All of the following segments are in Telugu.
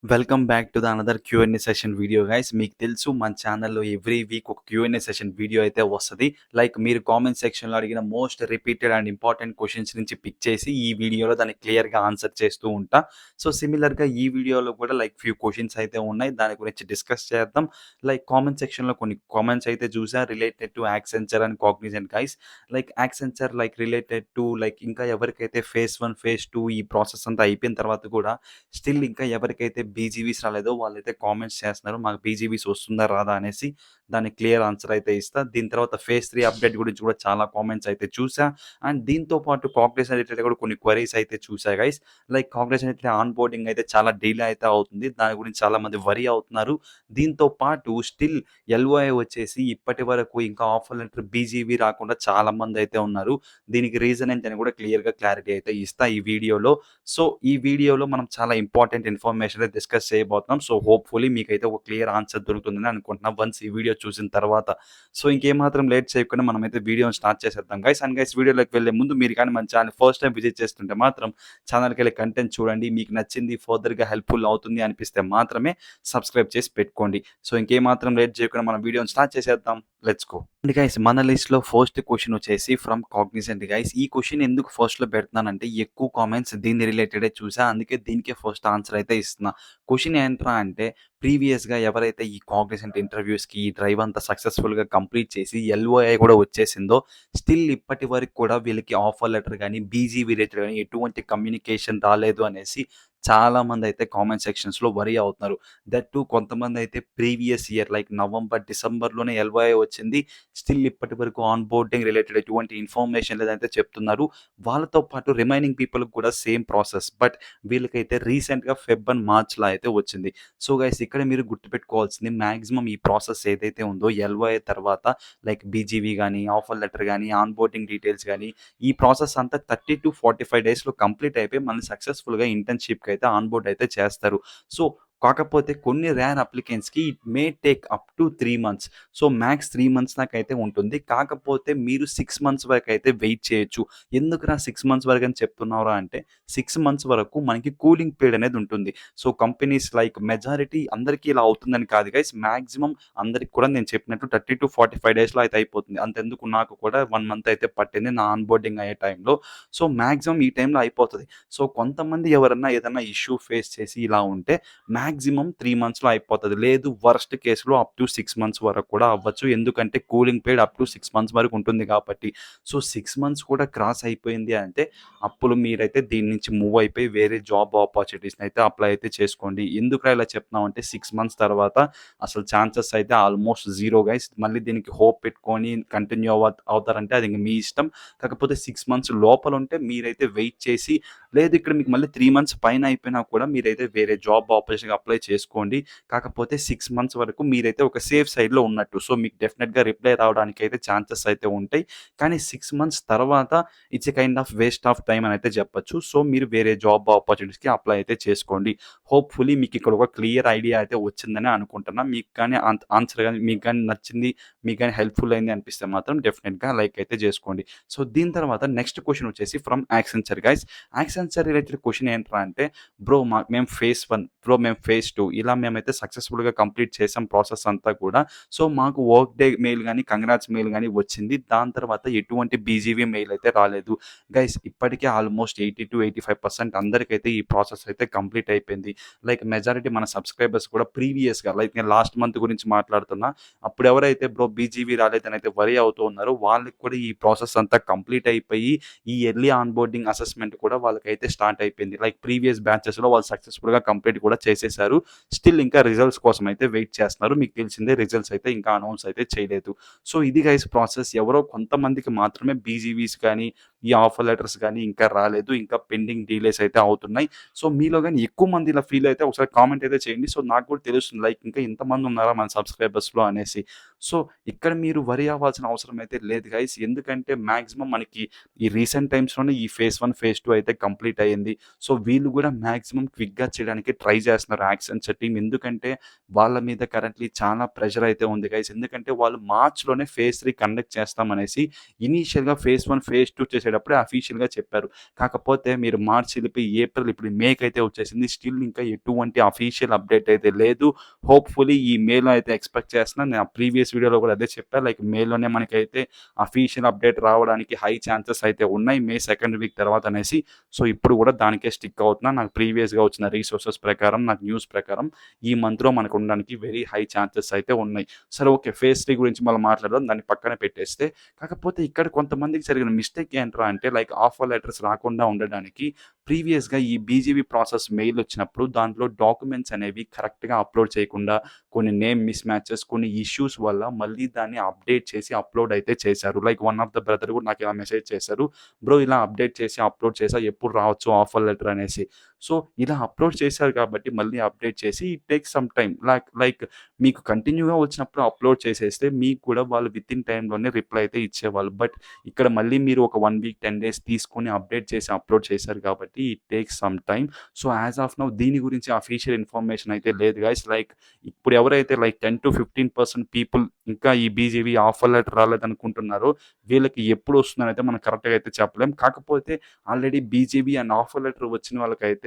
Welcome back to the another Q&A session video guys. మీకు తెలుసు మన ఛానల్‌లో ఎవ్రీ వీక్ ఒక క్యూఎన్ఏ సెషన్ వీడియో అయితే వస్తది. లైక్ మీరు కామెంట్ సెక్షన్‌లో అడిగిన most repeated and important questions నుంచి పిక్ చేసి ఈ వీడియోలో దాన్ని క్లియర్‌గా ఆన్సర్ చేస్తూ ఉంటా. సో, సిమిలర్‌గా ఈ వీడియోలో కూడా లైక్ ఫ్యూ క్వెషన్స్ అయితే ఉన్నాయి. దాని గురించి డిస్కస్ చేద్దాం. లైక్ కామెంట్ సెక్షన్‌లో కొన్ని కామెంట్స్ అయితే చూసా related to Accenture and Cognizant guys. Like Accenture like related to like ఇంకా ఎవరికైతే ఫేజ్ 1, ఫేజ్ 2 ఈ ప్రాసెస్ అంతా అయిపోయిన తర్వాత కూడా స్టిల్ ఇంకా ఎవరికైతే బీజీవీస్ రాలేదో వాళ్ళైతే కామెంట్స్ చేస్తున్నారు. మాకు బీజీవీస్ వస్తుందా? రాదా? అనేసి. దానికి క్లియర్ ఆన్సర్ అయితే ఇస్తా. దీని తర్వాత ఫేజ్ 3 అప్డేట్ గురించి కూడా చాలా కామెంట్స్ అయితే చూసా. అండ్ దీంతో పాటు కాగ్నిషన్ రిలేటెడ్ కూడా కొన్ని క్వెరీస్ అయితే చూసా guys. Like cognition related on boarding అయితే చాలా డిలే అయితే అవుతుంది. దాని గురించి చాలామంది వరీ అవుతున్నారు. దీంతో పాటు స్టిల్ ఎల్ఓఐ వచ్చేసి ఇప్పటి వరకు ఇంకా ఆఫర్ లెటర్ బీజీవీ రాకుండా చాలామంది అయితే ఉన్నారు. దీనికి రీజన్ ఏంటని కూడా క్లియర్‌గా క్లారిటీ అయితే ఇస్తా ఈ వీడియోలో. సో, ఈ వీడియోలో మనం చాలా ఇంపార్టెంట్ ఇన్ఫర్మేషన్ అయితే డిస్కస్ చేయబోతున్నాం. సో, హోప్‌ఫుల్లీ మీకైతే ఒక క్లియర్ ఆన్సర్ దొరుకుతుందని అనుకుంటున్నా వన్స్ ఈ వీడియో చూసిన తర్వాత. సో, ఇంకేమాత్రం లేట్ చేయకుండా మనమైతే వీడియోని స్టార్ట్ చేసేద్దాం గైస్. అండ్ గైస్ వీడియోలోకి వెళ్ళే ముందు మీరు కానీ మన ఛానెల్ ఫస్ట్ టైమ్ విజిట్ చేస్తుంటే మాత్రం ఛానెల్‌కెళ్ళి కంటెంట్ చూడండి. మీకు నచ్చింది ఫర్దర్‌గా హెల్ప్‌ఫుల్ అవుతుంది అనిపిస్తే మాత్రమే సబ్స్క్రైబ్ చేసి పెట్టుకోండి. సో, ఇంకేమాత్రం లేట్ చేయకుండా మనం వీడియోని స్టార్ట్ చేసేద్దాం. Let's go. అండ్ గైస్ మన లిస్ట్‌లో ఫస్ట్ క్వెషన్ వచ్చేసి ఫ్రమ్ కాగ్నిజెంట్ గైస్. ఈ క్వెషన్ ఎందుకు ఫస్ట్‌లో పెడుతున్నానంటే ఎక్కువ కామెంట్స్ దీని రిలేటెడే చూసా. అందుకే దీనికే ఫస్ట్ ఆన్సర్ అయితే ఇస్తున్నా. క్వెషన్ ఏంట్రా అంటే ప్రీవియస్‌గా ఎవరైతే ఈ కాగ్నిజెంట్ ఇంటర్వ్యూస్‌కి ఈ డ్రైవ్ అంతా సక్సెస్‌ఫుల్‌గా కంప్లీట్ చేసి ఎల్ఓఐ కూడా వచ్చేసిందో స్టిల్ ఇప్పటి వరకు కూడా వీళ్ళకి ఆఫర్ లెటర్ గాని, బీజీవీ రిలేటెడ్ గాని ఎటువంటి కమ్యూనికేషన్ రాలేదు అనేసి చాలామంది అయితే కామెంట్ సెక్షన్స్‌లో వరీ అవుతున్నారు. దట్ టూ కొంతమందయితే ప్రీవియస్ ఇయర్ లైక్ నవంబర్, డిసెంబర్‌లోనే ఎల్‌ఓఐ వచ్చింది. స్టిల్ ఇప్పటి వరకు ఆన్ బోర్డింగ్ రిలేటెడ్ ఎటువంటి ఇన్ఫర్మేషన్ లేదైతే చెప్తున్నారు. వాళ్ళతో పాటు రిమైనింగ్ పీపుల్‌కి కూడా సేమ్ ప్రాసెస్. బట్ వీళ్ళకైతే రీసెంట్‌గా ఫెబ్ అండ్ మార్చ్‌లో అయితే వచ్చింది. సో గైస్ ఇక్కడ మీరు గుర్తుపెట్టుకోవాల్సింది మాక్సిమం ఈ ప్రాసెస్ ఏదైతే ఉందో ఎల్‌ఓఐ తర్వాత లైక్ బీజీవీ గాని, ఆఫర్ లెటర్ గాని, ఆన్ బోర్డింగ్ డీటెయిల్స్ గాని ఈ ప్రాసెస్ అంతా 30-45 డేస్‌లో కంప్లీట్ అయిపోయి మళ్ళీ సక్సెస్‌ఫుల్‌గా ఇంటర్న్‌షిప్‌కి అయితే ఆన్ బోర్డ్ అయితే చేస్తారు. సో, కాకపోతే కొన్ని రేర్ అప్లికెంట్స్‌కి it may take up to 3 months. So, max 3 months దాకైతే ఉంటుంది. కాకపోతే మీరు 6 మంత్స్ వరకైతే వెయిట్ చేయొచ్చు. ఎందుకురా 6 మంత్స్ వరకని చెప్తున్నావురా అంటే 6 మంత్స్ వరకు మనకి కూలింగ్ పీరియడ్ అనేది ఉంటుంది. సో, కంపెనీస్ లైక్ మెజారిటీ అందరికీ ఇలా అవుతుందని కాదు గైస్. మాక్సిమం అందరికి కూడా నేను చెప్పినట్టు 30-45 డేస్‌లో అయితే అయిపోతుంది. అంతెందుకు నాకు కూడా 1 మంత్ అయితే పట్టింది నా ఆన్ బోర్డింగ్ అయ్యే టైంలో. సో, మాక్సిమం ఈ టైంలో అయిపోతది. సో, కొంతమంది ఎవరన్నా ఏదన్నా ఇష్యూ ఫేస్ చేసి ఇలా ఉంటే మాక్సిమం 3 మంత్స్‌లో అయిపోతది. లేదు వర్స్ట్ కేస్‌లో అప్ టు 6 మంత్స్ వరకు కూడా అవ్వచ్చు. ఎందుకంటే cooling period up to 6 months వరకు ఉంటుంది కాబట్టి. సో, 6 మంత్స్ కూడా క్రాస్ అయిపోయింది అంటే అప్పుడు మీరైతే దీని నుంచి మూవ్ అయిపోయి వేరే జాబ్ ఆపర్చునిటీస్‌ని అయితే అప్లై అయితే చేసుకోండి. ఎందుకురా ఇలా చెప్తున్నామంటే 6 మంత్స్ తర్వాత అసలు ఛాన్సెస్ అయితే ఆల్మోస్ట్ జీరో గైస్. మళ్ళీ దీనికి హోప్ పెట్టుకొని కంటిన్యూ అవుతారంటే అది ఇంక మీ ఇష్టం. కాకపోతే 6 మంత్స్ లోపల ఉంటే మీరైతే వెయిట్ చేసి లేదు ఇక్కడ మీకు మళ్ళీ 3 మంత్స్ పైన అయిపోయినా కూడా మీరైతే వేరే జాబ్ ఆపర్చునిటీకి అప్లై చేసుకోండి. కాకపోతే 6 మంత్స్ వరకు మీరైతే ఒక సేఫ్ సైడ్‌లో ఉన్నట్టు. సో, మీకు డెఫినిట్‌గా రిప్లై రావడానికైతే ఛాన్సెస్ అయితే ఉంటాయి. కానీ 6 మంత్స్ తర్వాత it's a kind of waste of time అని అయితే చెప్పొచ్చు. సో, మీరు వేరే జాబ్ ఆపర్చునిటీస్‌కి అప్లై అయితే చేసుకోండి. హోప్‌ఫుల్లీ మీకు ఇక్కడ ఒక క్లియర్ ఐడియా అయితే వచ్చిందని అనుకుంటున్నా. మీకు కానీ ఆన్సర్ గాని మీకు గాని నచ్చింది, మీకు గాని హెల్ప్‌ఫుల్ అయింది అనిపిస్తే మాత్రం డెఫినిట్‌గా లైక్ అయితే చేసుకోండి. సో, దీని తర్వాత నెక్స్ట్ క్వెషన్ వచ్చేసి from Accenture guys. Accenture related question ఏంట్రా అంటే బ్రో మేము ఫేజ్ 1, బ్రో మేము ఫేజ్ 2 ఇలా మేమైతే సక్సెస్‌ఫుల్‌గా కంప్లీట్ చేసాం ప్రాసెస్ అంతా కూడా. సో, మాకు వర్క్ డే మెయిల్ గాని, కంగ్రాట్స్ మెయిల్ గాని వచ్చింది. దాని తర్వాత ఎటువంటి బీజీవీ మెయిల్ అయితే రాలేదు. గైస్ ఇప్పటికే ఆల్మోస్ట్ 80-85% అందరికైతే ఈ ప్రాసెస్ అయితే కంప్లీట్ అయిపోయింది. లైక్ మెజారిటీ మన సబ్స్క్రైబర్స్ కూడా ప్రీవియస్‌గా లైక్ నేను లాస్ట్ మంత్ గురించి మాట్లాడుతున్నా. అప్పుడు ఎవరైతే బ్రో బీజీవీ రాలేదని అయితే వరీ అవుతూ ఉన్నారో వాళ్ళకి కూడా ఈ ప్రాసెస్ అంతా కంప్లీట్ అయిపోయి ఈ ఎర్లీ ఆన్ బోర్డింగ్ అసెస్మెంట్ కూడా వాళ్ళకైతే స్టార్ట్ అయిపోయింది. లైక్ ప్రీవియస్ బ్యాచెస్‌లో వాళ్ళు సక్సెస్‌ఫుల్‌గా కంప్లీట్ కూడా చేసేసారు. స్టిల్ ఇంకా రిజల్ట్స్ కోసం అయితే వెయిట్ చేస్తున్నారు. మీకు తెలిసిందే రిజల్ట్స్ అయితే ఇంకా అనౌన్స్ అయితే చేయలేదు. సో, ఇది గైస్ ప్రాసెస్. ఎవరో కొంతమందికి మాత్రమే బీజీవీస్ కానీ, ఈ ఆఫర్ లెటర్స్ గానీ ఇంకా రాలేదు. ఇంకా పెండింగ్ డీలేస్ అయితే అవుతున్నాయి. సో, మీలో గాని ఎక్కువ మంది ఇలా ఫీల్ అయితే ఒకసారి కామెంట్ అయితే చేయండి. సో, నాకు కూడా తెలుస్తుంది లైక్ ఇంకా ఇంతమంది ఉన్నారా మన సబ్స్క్రైబర్స్‌లో అనేసి. సో ఇక్కడ మీరు వరీ అవ్వాల్సిన అవసరం అయితే లేదు గైస్. ఎందుకంటే మాక్సిమం మనకి ఈ రీసెంట్ టైమ్స్‌లోనే ఈ ఫేజ్ 1, ఫేజ్ 2 అయితే కంప్లీట్ అయ్యింది. సో వీళ్ళు గూడా మాక్సిమం క్విక్‌గా చేయడానికి ట్రై చేస్తున్నారు యాక్సెంచర్ టీమ్. ఎందుకంటే వాళ్ళ మీద కరెంట్‌లీ చాలా ప్రెషర్ అయితే ఉంది గైస్. ఎందుకంటే వాళ్ళు మార్చ్‌లోనే ఫేజ్ 3 కండక్ట్ చేస్తామనేసి ఇనీషియల్‌గా ఫేజ్ 1, ఫేజ్ 2 చేసేటప్పుడే అఫీషియల్‌గా చెప్పారు. కాకపోతే మీరు మార్చ్ ఎళ్ళిపోయి ఏప్రిల్ ఇప్పుడు మేకైతే వచ్చేసింది. స్టిల్ ఇంకా ఎటువంటి అఫీషియల్ అప్డేట్ అయితే లేదు. హోప్‌ఫుల్లీ ఈ మేలో అయితే ఎక్స్‌పెక్ట్ చేస్తున్నాను. నేను ప్రీవియస్ వీడియోలో కూడా అదే చెప్పా. లైక్ మేలోనే మనకైతే అఫీషియల్ అప్డేట్ రావడానికి హై ఛాన్సెస్ అయితే ఉన్నాయి. మే సెకండ్ వీక్ తర్వాత అనేసి. సో ఇప్పుడు కూడా దానికే స్టిక్ అవుతున్నా. నాకు ప్రీవియస్‌గా వచ్చిన రిసోర్సెస్ ప్రకారం, నాకు న్యూస్ ప్రకారం ఈ మంత్‌లో మనకు ఉండడానికి వెరీ హై ఛాన్సెస్ అయితే ఉన్నాయి. సరే ఓకే. ఫేజ్ 3 గురించి మళ్ళీ మాట్లాడదాం. దాన్ని పక్కన పెట్టేస్తే కాకపోతే ఇక్కడ కొంతమందికి జరిగిన మిస్టేక్ ఏంట్రా అంటే లైక్ ఆఫర్ లెటర్స్ రాకుండా ఉండడానికి ప్రీవియస్‌గా ఈ బీజీవీ ప్రాసెస్ మెయిల్ వచ్చినప్పుడు దాంట్లో డాక్యుమెంట్స్ అనేవి కరెక్ట్‌గా అప్‌లోడ్ చేయకుండా కొన్ని నేమ్ మిస్ మ్యాచెస్, కొన్ని ఇష్యూస్ వల్ల మళ్ళీ దాన్ని అప్డేట్ చేసి అప్‌లోడ్ అయితే చేశారు. Like one of the brother కూడా నాకు ఇలా మెసేజ్ చేశారు. బ్రో ఇలా అప్డేట్ చేసి అప్‌లోడ్ చేశా. ఎప్పుడు రావచ్చు ఆఫర్ లెటర్ అనేసి. సో ఇలా అప్‌లోడ్ చేశారు కాబట్టి మళ్ళీ అప్డేట్ చేసి it takes some time. Like మీకు కంటిన్యూగా వచ్చినప్పుడు అప్‌లోడ్ చేసేస్తే మీకు కూడా వాళ్ళు వితిన్ టైమ్‌లోనే రిప్లై అయితే ఇచ్చేవాళ్ళు. బట్ ఇక్కడ మళ్ళీ మీరు ఒక 1 వీక్, 10 డేస్ తీసుకొని అప్డేట్ చేసి అప్‌లోడ్ చేశారు కాబట్టి it takes some time. So as of now దీని గురించి అఫీషియల్ ఇన్ఫర్మేషన్ అయితే లేదు గైస్. లైక్ ఇప్పుడు ఎవరైతే లైక్ 10-15% పీపుల్ ఇంకా ఈ బీజీవీ ఆఫర్ లెటర్ రాలేదనుకుంటున్నారో వీళ్ళకి ఎప్పుడు వస్తుందనైతే మనం కరెక్ట్‌గా అయితే చెప్పలేం. కాకపోతే already BGV and offer letter వచ్చిన వాళ్ళకైతే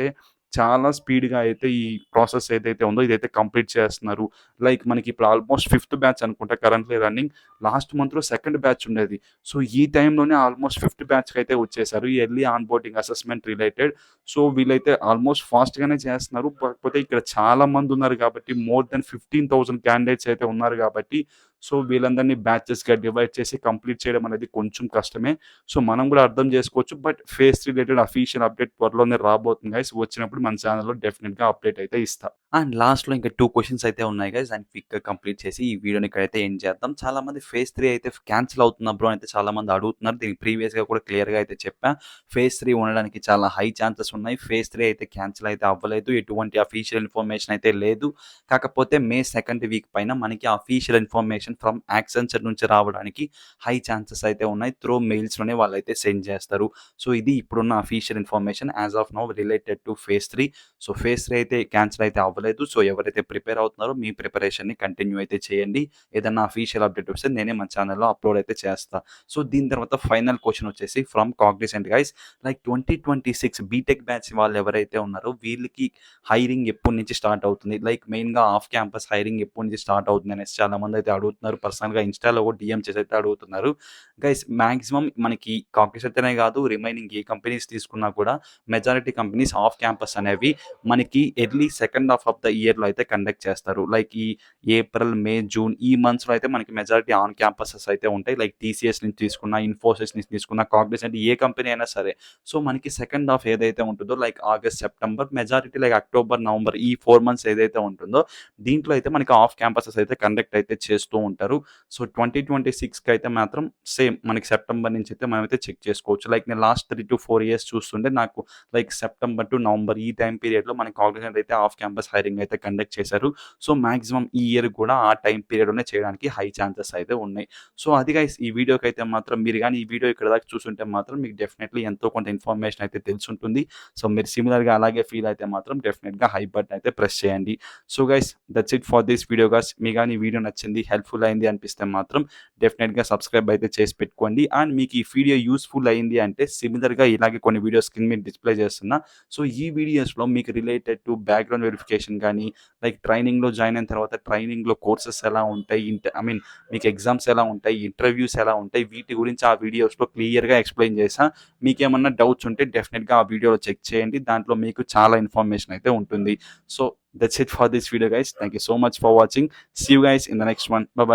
చాలా స్పీడ్‌గా అయితే ఈ ప్రాసెస్ ఏదైతే ఉందో ఇదైతే కంప్లీట్ చేస్తున్నారు. లైక్ మనకి ఇప్పుడు ఆల్మోస్ట్ ఫిఫ్త్ బ్యాచ్ అనుకుంటా కరెంట్‌లీ రన్నింగ్. లాస్ట్ మంత్‌లో సెకండ్ బ్యాచ్ ఉండేది. సో ఈ టైంలోనే ఆల్మోస్ట్ ఫిఫ్త్ బ్యాచ్‌కైతే వచ్చేసారు. ఈ early on boarding assessment related. So వీళ్ళైతే ఆల్మోస్ట్ ఫాస్ట్‌గానే చేస్తున్నారు. కాకపోతే ఇక్కడ చాలా మంది ఉన్నారు కాబట్టి మోర్ దెన్ 15,000 క్యాండిడేట్స్ అయితే ఉన్నారు కాబట్టి సో వీళ్ళందరినీ బ్యాచెస్‌గా డివైడ్ చేసి కంప్లీట్ చేయడం అనేది కొంచెం కష్టమే. సో మనం కూడా అర్థం చేసుకోవచ్చు. But phase related official update త్వరలోనే రాబోతుంది గైస్. వచ్చినప్పుడు మన ఛానెల్‌లో డెఫినిట్‌గా అప్డేట్ అయితే ఇస్తా. అండ్ లాస్ట్‌లో ఇంకా 2 క్వెషన్స్ అయితే ఉన్నాయి గైస్. దాన్ని క్విక్‌గా కంప్లీట్ చేసి ఈ వీడియోని ఇక్కడైతే ఎండ్ చేద్దాం. చాలామంది ఫేజ్ 3 అయితే క్యాన్సిల్ అవుతుందా బ్రో అని అయితే చాలామంది అడుగుతున్నారు. దీనికి ప్రీవియస్‌గా కూడా క్లియర్‌గా అయితే చెప్పా. ఫేజ్ 3 ఉండడానికి చాలా హై ఛాన్సెస్ ఉన్నాయి. ఫేజ్ 3 అయితే క్యాన్సిల్ అయితే అవ్వలేదు. ఎటువంటి అఫీషియల్ ఇన్ఫర్మేషన్ అయితే లేదు. కాకపోతే మే సెకండ్ వీక్ పైన మనకి అఫీషియల్ ఇన్ఫర్మేషన్ ఫ్రమ్ యాక్సెంచర్ నుంచి రావడానికి హై ఛాన్సెస్ అయితే ఉన్నాయి. త్రూ మెయిల్స్‌లోనే వాళ్ళైతే సెండ్ చేస్తారు. సో ఇది ఇప్పుడున్న official information as of now related to phase 3. So phase 3 అయితే క్యాన్సిల్ అయితే అవ్వలేదు. సో ఎవరైతే ప్రిపేర్ అవుతున్నారో మీ ప్రిపరేషన్‌ని కంటిన్యూ అయితే చేయండి. ఏదన్నా అఫీషియల్ అప్డేట్ వస్తే నేనే మన ఛానెల్‌లో అప్‌లోడ్ అయితే చేస్తా. సో దీని తర్వాత ఫైనల్ క్వెషన్ వచ్చేసి from Cognizant guys. Like 2026 BTech batch వాళ్ళు ఎవరైతే ఉన్నారో వీళ్ళకి హైరింగ్ ఎప్పటి నుంచి స్టార్ట్ అవుతుంది? లైక్ మెయిన్‌గా ఆఫ్ క్యాంపస్ హైరింగ్ ఎప్పటి నుంచి స్టార్ట్ అవుతుంది అనేసి చాలామంది అయితే అడుగుతున్నారు. పర్సనల్‌గా ఇన్‌స్టాలో కూడా డీఎం చేసి అయితే అడుగుతున్నారు. గైస్ మాక్సిమం మనకి కాగ్నిసెంట్ అనే కాదు రిమైనింగ్ ఏ కంపెనీస్ తీసుకున్నా కూడా మెజారిటీ కంపెనీస్ ఆఫ్ క్యాంపస్ అనేవి మనకి early second half of the ఇయర్‌లో అయితే కండక్ట్ చేస్తారు. లైక్ ఈ ఏప్రిల్, మే, జూన్ ఈ మంత్స్‌లో అయితే మనకి మెజారిటీ ఆన్ క్యాంపసెస్ అయితే ఉంటాయి. లైక్ టీసీఎస్ నుంచి తీసుకున్నా, ఇన్ఫోసిస్ నుంచి తీసుకున్నా, కాగ్నిసెంట్ ఏ కంపెనీ అయినా సరే. సో మనకి సెకండ్ హాఫ్ ఏదైతే ఉంటుందో like August, September majority like October, November ఈ 4 మంత్స్ ఏదైతే ఉంటుందో దీంట్లో అయితే మనకి ఆఫ్ క్యాంపసెస్ అయితే కండక్ట్ అయితే చేస్తూ ఉంటారు. సో 2026కి అయితే మాత్రం సేమ్ మనకి సెప్టెంబర్ నుంచి అయితే మనమైతే చెక్ చేసుకోవచ్చు. లైక్ నేను లాస్ట్ 3-4 ఇయర్స్ చూస్తుంటే నాకు లైక్ సెప్టెంబర్ టు నవంబర్ ఈ టైం పీరియడ్‌లో మనకి కాగ్నిసెంట్ అయితే ఆఫ్ క్యాంపస్ హైరింగ్ అయితే కండక్ట్ చేశారు. సో మాక్సిమం ఈ ఇయర్ కూడా ఆ టైం పీరియడ్‌లోనే చేయడానికి హై ఛాన్సెస్ అయితే ఉన్నాయి. సో అది గైస్ ఈ వీడియోకైతే మాత్రం మీరు గాని ఈ వీడియో ఇక్కడి దాకా చూసుంటే మాత్రం మీకు డెఫినెట్‌లీ ఎంతో కొంత ఇన్ఫర్మేషన్ అయితే తెలిసుంటుంది. సో మీరు సిమిలర్‌గా అలాగే ఫీల్ అయితే మాత్రం డెఫినెట్‌గా హై బటన్ అయితే ప్రెస్ చేయండి. So guys that's it for this video guys. మీకు గాని ఈ వీడియో నచ్చింది, హెల్ప్‌ఫుల్ అయింది అనిపిస్తే మాత్రం డెఫినెట్‌గా సబ్స్క్రైబ్ అయితే చేసి పెట్టుకోండి. అండ్ మీకు ఈ వీడియో యూజ్‌ఫుల్ అయింది అంటే సిమిలర్‌గా ఇలాగే కొన్ని వీడియోస్ స్క్రీన్ మీద డిస్‌ప్లే చేస్తున్నా. సో ఈ వీడియోస్‌లో మీకు రిలేటెడ్ టు బ్యాక్‌గ్రౌండ్ వెరిఫికేషన్ గానీ, లైక్ ట్రైనింగ్‌లో జాయిన్ అయిన తర్వాత ట్రైనింగ్‌లో కోర్సెస్ ఎలా ఉంటాయి, ఐ మీన్ మీకు ఎగ్జామ్స్ ఎలా ఉంటాయి, ఇంటర్వ్యూస్ ఎలా ఉంటాయి, వీటి గురించి ఆ వీడియోస్‌లో క్లియర్‌గా ఎక్స్‌ప్లెయిన్ చేశా. మీకేమన్నా డౌట్స్ ఉంటే డెఫినెట్‌గా ఆ వీడియోలో చెక్ చేయండి. దాంట్లో మీకు చాలా ఇన్ఫర్మేషన్ అయితే ఉంటుంది. So that's it for this video guys. Thank you so much for watching. See you guys in the next one. Bye by.